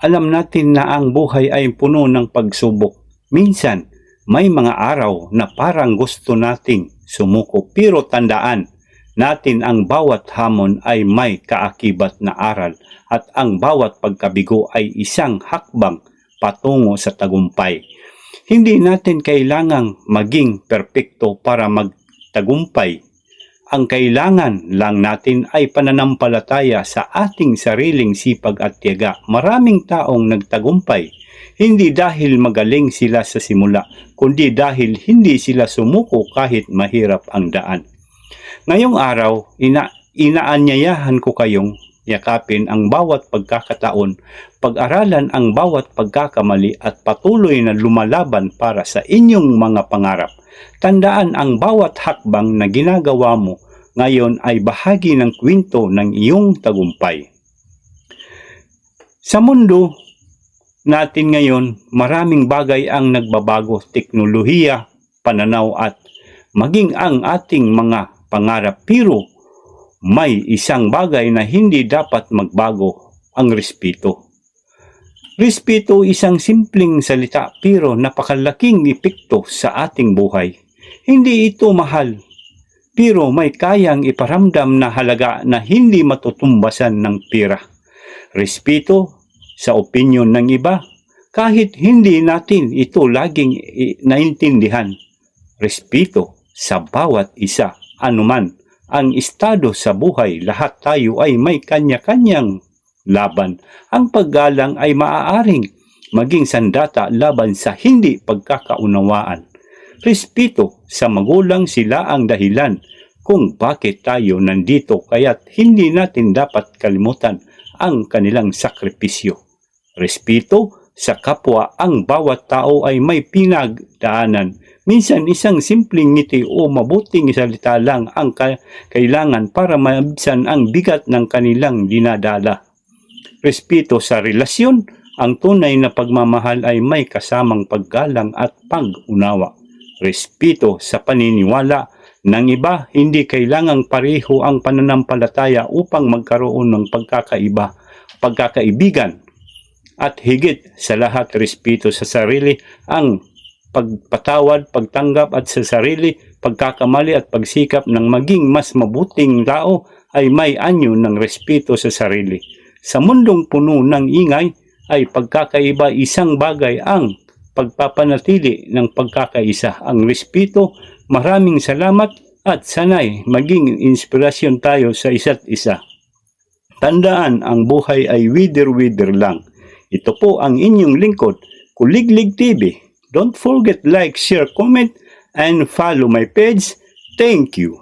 Alam natin na ang buhay ay puno ng pagsubok. Minsan, may mga araw na parang gusto nating sumuko. Pero tandaan natin ang bawat hamon ay may kaakibat na aral at ang bawat pagkabigo ay isang hakbang patungo sa tagumpay. Hindi natin kailangang maging perpekto para magtagumpay. Ang kailangan lang natin ay pananampalataya sa ating sariling sipag at tiyaga. Maraming taong nagtagumpay, hindi dahil magaling sila sa simula, kundi dahil hindi sila sumuko kahit mahirap ang daan. Ngayong araw, inaanyayahan ko kayong yakapin ang bawat pagkakataon, pag-aralan ang bawat pagkakamali at patuloy na lumalaban para sa inyong mga pangarap. Tandaan ang bawat hakbang na ginagawa mo ngayon ay bahagi ng kwento ng iyong tagumpay. Sa mundo natin ngayon, maraming bagay ang nagbabago, teknolohiya, pananaw at maging ang ating mga pangarap. Pero may isang bagay na hindi dapat magbago, ang respeto. Respeto, isang simpleng salita pero napakalaking epekto sa ating buhay. Hindi ito mahal, pero may kayang iparamdam na halaga na hindi matutumbasan ng pera. Respeto sa opinyon ng iba, kahit hindi natin ito laging naintindihan. Respeto sa bawat isa, anuman ang estado sa buhay, lahat tayo ay may kanya-kanyang laban. Ang paggalang ay maaaring maging sandata laban sa hindi pagkakaunawaan. Respeto sa magulang, sila ang dahilan kung bakit tayo nandito, kaya't hindi natin dapat kalimutan ang kanilang sakripisyo. Respeto sa kapwa, ang bawat tao ay may pinagdaanan. Minsan isang simpleng ngiti o mabuting salita lang ang kailangan para maibsan ang bigat ng kanilang dinadala. Respeto sa relasyon, ang tunay na pagmamahal ay may kasamang paggalang at pag-unawa. Respeto sa paniniwala ng iba, hindi kailangang pareho ang pananampalataya upang magkaroon ng pagkakaibigan. At higit sa lahat, respeto sa sarili, ang pagpatawad, pagtanggap at sa sarili, pagkakamali at pagsikap ng maging mas mabuting tao ay may anyo ng respeto sa sarili. Sa mundong puno ng ingay ay pagkakaiba, isang bagay ang pagpapanatili ng pagkakaisa, ang respeto. Maraming salamat at sana'y maging inspirasyon tayo sa isa't isa. Tandaan, ang buhay ay wither-wither lang. Ito po ang inyong lingkod, Kuliglig TV. Don't forget like, share, comment, and follow my page. Thank you.